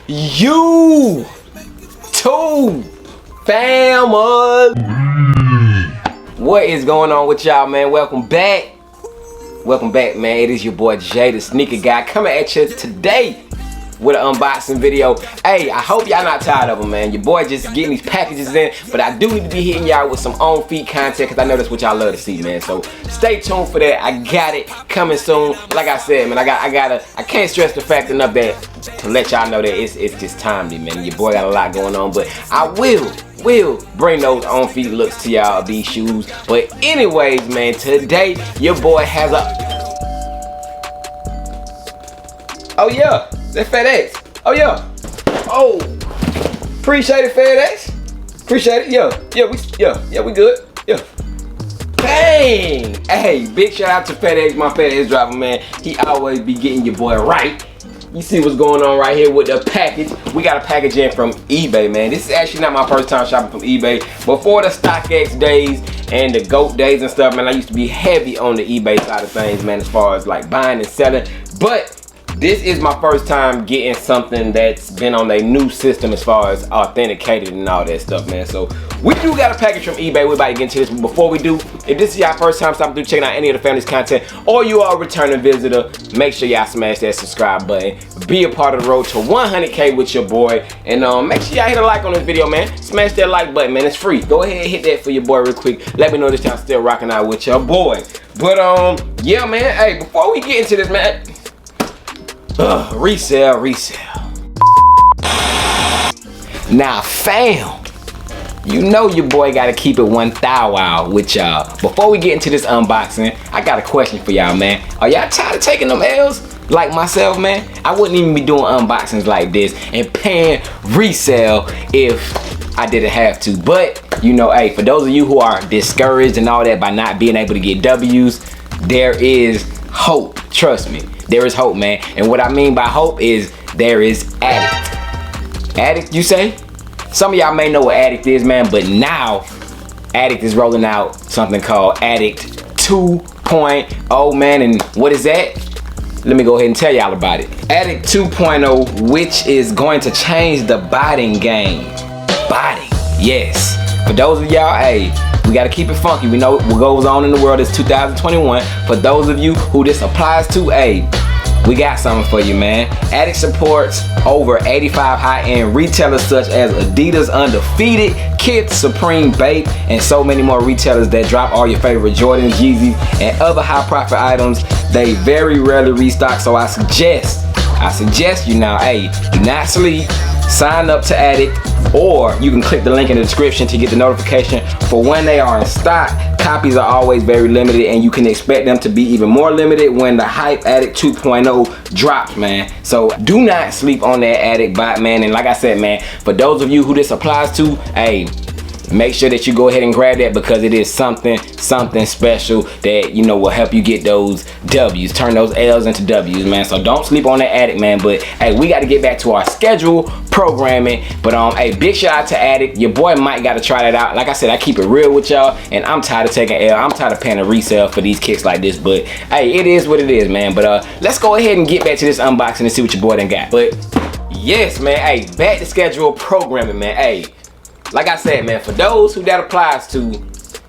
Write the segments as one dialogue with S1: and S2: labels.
S1: YouTube family. What is going on with y'all, man? Welcome back, man. It is your boy Jay the Sneaker Guy coming at you today with an unboxing video. Hey, I hope y'all not tired of them, man. Your boy just getting these packages in, but I do need to be hitting y'all with some on feet content because I know that's what y'all love to see, man. So stay tuned for that. I got it coming soon. Like I said, man, I can't stress the fact enough that to let y'all know that it's just timely, man. Your boy got a lot going on, but I will bring those on feet looks to y'all of these shoes. But anyways, man, today your boy has a that FedEx. Oh yeah. Oh, appreciate it, FedEx. Appreciate it. Yeah, we good. Yeah. Dang. Hey, big shout out to FedEx, my FedEx driver, man. He always be getting your boy right. You see what's going on right here with the package. We got a package in from eBay, man. This is actually not my first time shopping from eBay. Before the StockX days and the GOAT days and stuff, man, I used to be heavy on the eBay side of things, man, as far as like buying and selling. But this is my first time getting something that's been on a new system as far as authenticated and all that stuff, man. So we do got a package from eBay. We're about to get into this. But before we do, if this is y'all first time stopping through checking out any of the family's content, or you are a returning visitor, make sure y'all smash that subscribe button. Be a part of the road to 100K with your boy. And make sure y'all hit a like on this video, man. Smash that like button, man. It's free. Go ahead and hit that for your boy real quick. Let me know that y'all still rocking out with your boy. But yeah, man. Hey, before we get into this, man. Resale. Now, fam, you know your boy gotta keep it 1,000 with y'all. Before we get into this unboxing, I got a question for y'all, man. Are y'all tired of taking them L's like myself, man? I wouldn't even be doing unboxings like this and paying resale if I didn't have to. But, you know, hey, for those of you who are discouraged and all that by not being able to get W's, there is hope. Trust me. There is hope, man. And what I mean by hope is there is Addict. Addict, you say? Some of y'all may know what Addict is, man, but now Addict is rolling out something called Addict 2.0, man. And what is that? Let me go ahead and tell y'all about it. Addict 2.0, which is going to change the botting game. Botting, yes. For those of y'all, hey, we gotta keep it funky. We know what goes on in the world. It's 2021. For those of you who this applies to, hey, we got something for you, man. Addict supports over 85 high-end retailers such as Adidas Undefeated, Kith, Supreme, Bape, and so many more retailers that drop all your favorite Jordans, Yeezys, and other high-profit items. They very rarely restock, so I suggest you now, hey, do not sleep. Sign up to Addict, or you can click the link in the description to get the notification for when they are in stock. Copies are always very limited, and you can expect them to be even more limited when the hype Addict 2.0 drops, man. So do not sleep on that Addict bot, man. And like I said, man, for those of you who this applies to, hey, make sure that you go ahead and grab that because it is something special that, you know, will help you get those W's, turn those L's into W's, man. So don't sleep on that Addict, man. But hey, we got to get back to our schedule programming. But hey, big shout out to Addict. Your boy Mike got to try that out. Like I said, I keep it real with y'all, and I'm tired of taking L. I'm tired of paying a resale for these kicks like this. But hey, it is what it is, man. But let's go ahead and get back to this unboxing and see what your boy done got. But yes, man. Hey, back to schedule programming, man. Hey, like I said, man, for those who that applies to,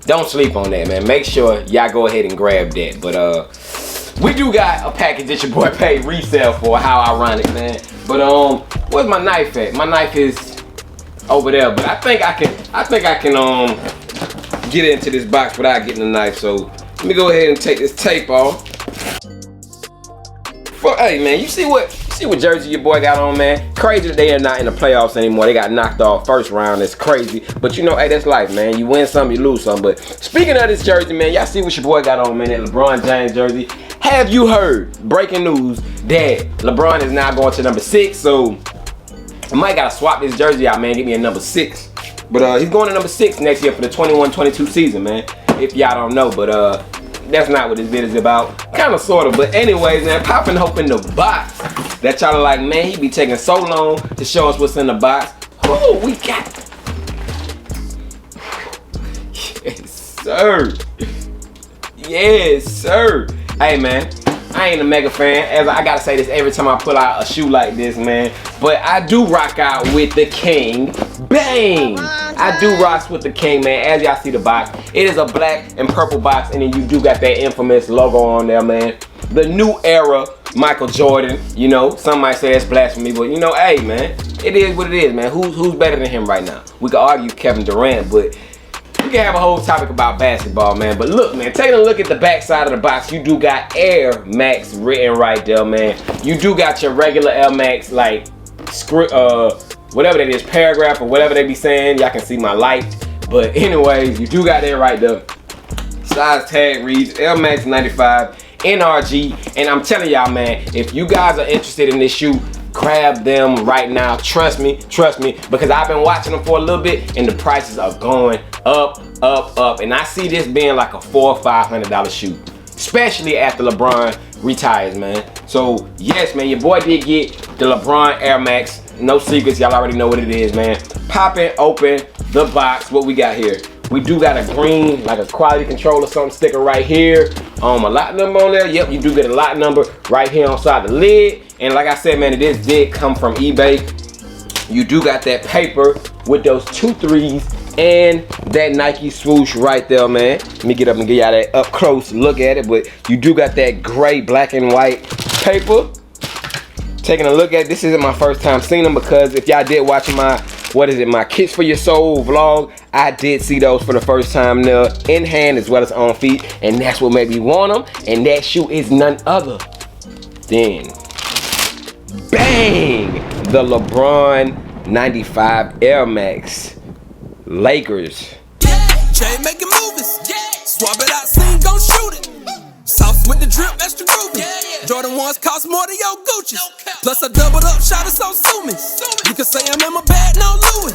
S1: don't sleep on that, man. Make sure y'all go ahead and grab that. But we do got a package that your boy paid resale for. How ironic, man. But where's my knife at? My knife is over there. But I think I can get into this box without getting the knife. So let me go ahead and take this tape off. But hey, man, you see what jersey your boy got on, man? Crazy that they are not in the playoffs anymore. They got knocked off first round. It's crazy. But you know, hey, that's life, man. You win some, you lose some. But speaking of this jersey, man, y'all see what your boy got on, man? That LeBron James jersey. Have you heard, breaking news, that LeBron is now going to number 6? So I might gotta swap this jersey out, man. Give me a number 6. But he's going to number 6 next year for the 21-22 season, man. If y'all don't know, but that's not what this video is about. Kind of, sort of. But anyways, man, popping open the box. That y'all are like, man, he be taking so long to show us what's in the box. Oh, we got. Yes, sir. Yes, sir. Hey, man, I ain't a mega fan. I gotta say this every time I pull out a shoe like this, man. but I do rock out with the King. Bang! I do rock with the King, man. As y'all see the box, it is a black and purple box, and then you do got that infamous logo on there, man. The new era Michael Jordan. You know, some might say it's blasphemy, but you know, hey, man, it is what it is, man. Who's better than him right now? We could argue Kevin Durant, but we can have a whole topic about basketball, man. But look, man, taking a look at the back side of the box, you do got Air Max written right there, man. You do got your regular Air Max, like, script, whatever that is, paragraph or whatever they be saying. Y'all can see my light. But anyways, you do got that right there. Size tag reads Air Max 95 NRG. And I'm telling y'all, man, if you guys are interested in this shoe, grab them right now. Trust me, because I've been watching them for a little bit and the prices are going up. And I see this being like a $400 or $500 shoe, especially after LeBron retires, man. So yes, man, your boy did get the LeBron Air Max. No secrets, y'all already know what it is, man. Popping open the box. What we got here? We do got a green, like a quality control or something sticker right here. A lot number on there. Yep, you do get a lot number right here on side the lid. And like I said, man, this did come from eBay. You do got that paper with those 2 3s and that Nike swoosh right there, man. Let me get up and give y'all that up close look at it. But you do got that gray, black and white paper. Taking a look at this isn't my first time seeing them, because if y'all did watch my my Kits for Your Soul vlog, I did see those for the first time there in hand as well as on feet, and that's what made me want them. And that shoe is none other than bang, the LeBron 95 Air Max Lakers.
S2: Jay making movies, swap it out, scene, don't shoot it. Sauce with the drip, extra groovy. Jordan ones cost more than your Gucci. Plus I doubled up, shot it, so sue me. You can say I'm in my bag, no Louis.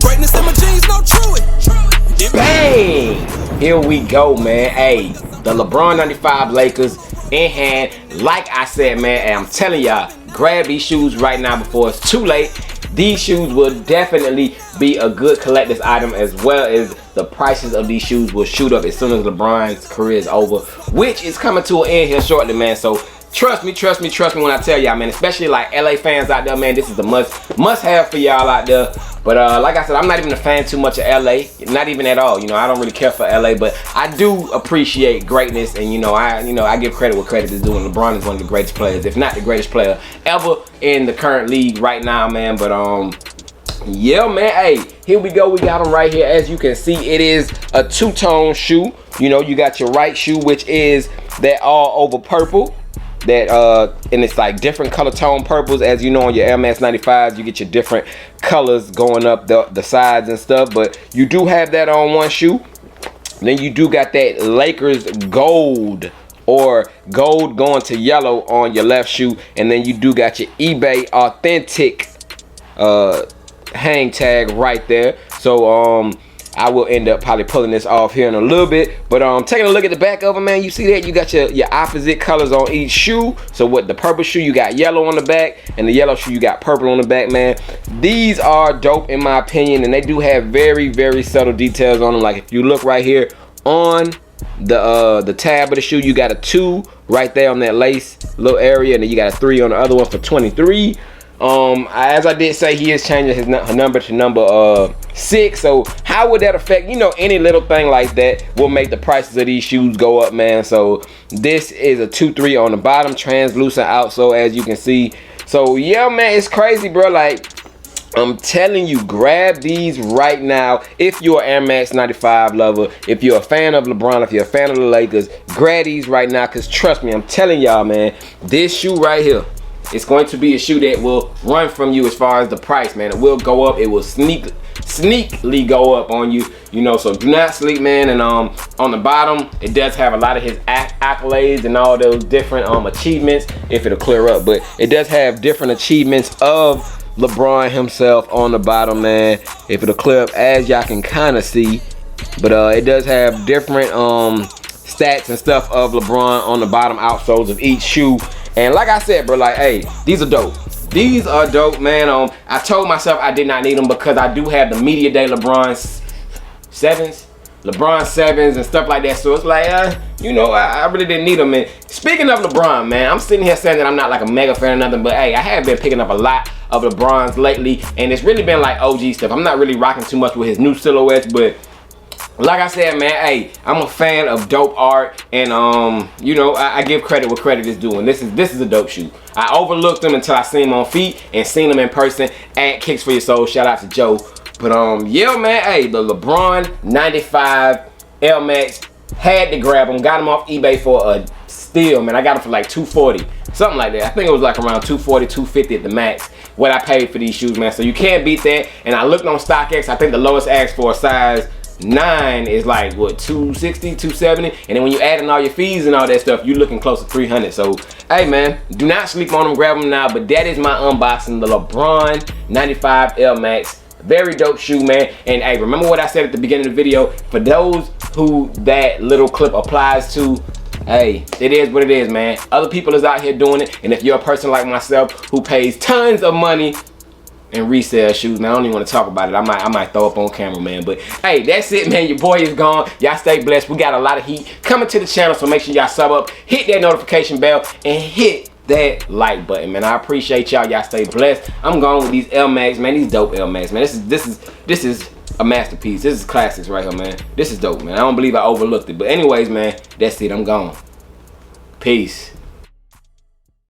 S2: Greatness in my jeans, no Truey.
S1: Bang! Here we go, man. Hey, the LeBron 95 Lakers in hand. Like I said, man, and I'm telling y'all, grab these shoes right now before it's too late. These shoes will definitely be a good collector's item, as well as the prices of these shoes will shoot up as soon as LeBron's career is over, which is coming to an end here shortly, man. So trust me when I tell y'all, man, especially like LA fans out there, man, this is a must have for y'all out there. But like I said, I'm not even a fan too much of LA, not even at all. You know, I don't really care for LA, but I do appreciate greatness, and I give credit where credit is due. And LeBron is one of the greatest players, if not the greatest player ever in the current league right now, man. But yeah, man, hey, here we go. We got them right here. As you can see, it is a two-tone shoe. You know, you got your right shoe, which is that all over purple. That and it's like different color tone purples. As you know, on your Air Max 95s, you get your different colors going up the sides and stuff. But you do have that on one shoe. Then you do got that Lakers gold, or gold going to yellow on your left shoe. And then you do got your eBay authentic hang tag right there. So I will end up probably pulling this off here in a little bit, but taking a look at the back of it, man, you see that you got your opposite colors on each shoe. So with the purple shoe, you got yellow on the back, and the yellow shoe, you got purple on the back, man. These are dope in my opinion, and they do have very, very subtle details on them. Like if you look right here on the tab of the shoe, you got a 2 right there on that lace little area, and then you got a 3 on the other one for 23. As I did say, he is changing his number to number 6. So how would that affect, any little thing like that will make the prices of these shoes go up, man. So this is a 2-3 on the bottom, translucent outsole, as you can see. So yeah, man, it's crazy, bro. Like, I'm telling you, grab these right now. If you're an Air Max 95 lover, if you're a fan of LeBron, if you're a fan of the Lakers, grab these right now, because trust me, I'm telling y'all, man, this shoe right here, it's going to be a shoe that will run from you as far as the price, man. It will go up. It will sneakily go up on you, so do not sleep, man. And on the bottom, it does have a lot of his accolades and all those different achievements, if it'll clear up. But it does have different achievements of LeBron himself on the bottom, man, if it'll clear up, as y'all can kind of see. But it does have different stats and stuff of LeBron on the bottom outsoles of each shoe. And like I said, bro, like, hey, these are dope. These are dope, man. I told myself I did not need them because I do have the Media Day LeBron 7s. LeBron 7s and stuff like that. So it's like, you know, I really didn't need them. And speaking of LeBron, man, I'm sitting here saying that I'm not like a mega fan or nothing, but hey, I have been picking up a lot of LeBrons lately, and it's really been like OG stuff. I'm not really rocking too much with his new silhouettes, but like I said, man, hey, I'm a fan of dope art, and you know, I give credit where credit is due. And this is a dope shoe. I overlooked them until I seen them on feet and seen them in person at Kicks for Your Soul. Shout out to Joe. But yeah, man, hey, the LeBron 95 Air Max, had to grab them. Got them off eBay for a steal, man. I got them for like $240, something like that. I think it was like around $240, $250 at the max, what I paid for these shoes, man. So you can't beat that. And I looked on StockX. I think the lowest ask for a size 9 is like what, 260, 270, and then when you add in all your fees and all that stuff, you're looking close to 300. So hey, man, do not sleep on them. Grab them now. But that is my unboxing, the LeBron 95 Air Max. Very dope shoe, man. And hey, remember what I said at the beginning of the video? For those who that little clip applies to, hey, it is what it is, man. Other people is out here doing it, and if you're a person like myself who pays tons of money and resell shoes, man, I don't even want to talk about it. I might throw up on camera, man. But hey, that's it, man. Your boy is gone. Y'all stay blessed. We got a lot of heat coming to the channel, so make sure y'all sub up, hit that notification bell, and hit that like button, man. I appreciate y'all. Y'all stay blessed. I'm going with these Air Max, man. These dope Air Max, man. This is a masterpiece. This is classics right here, man. This is dope, man. I don't believe I overlooked it. But anyways, man, that's it. I'm gone. Peace.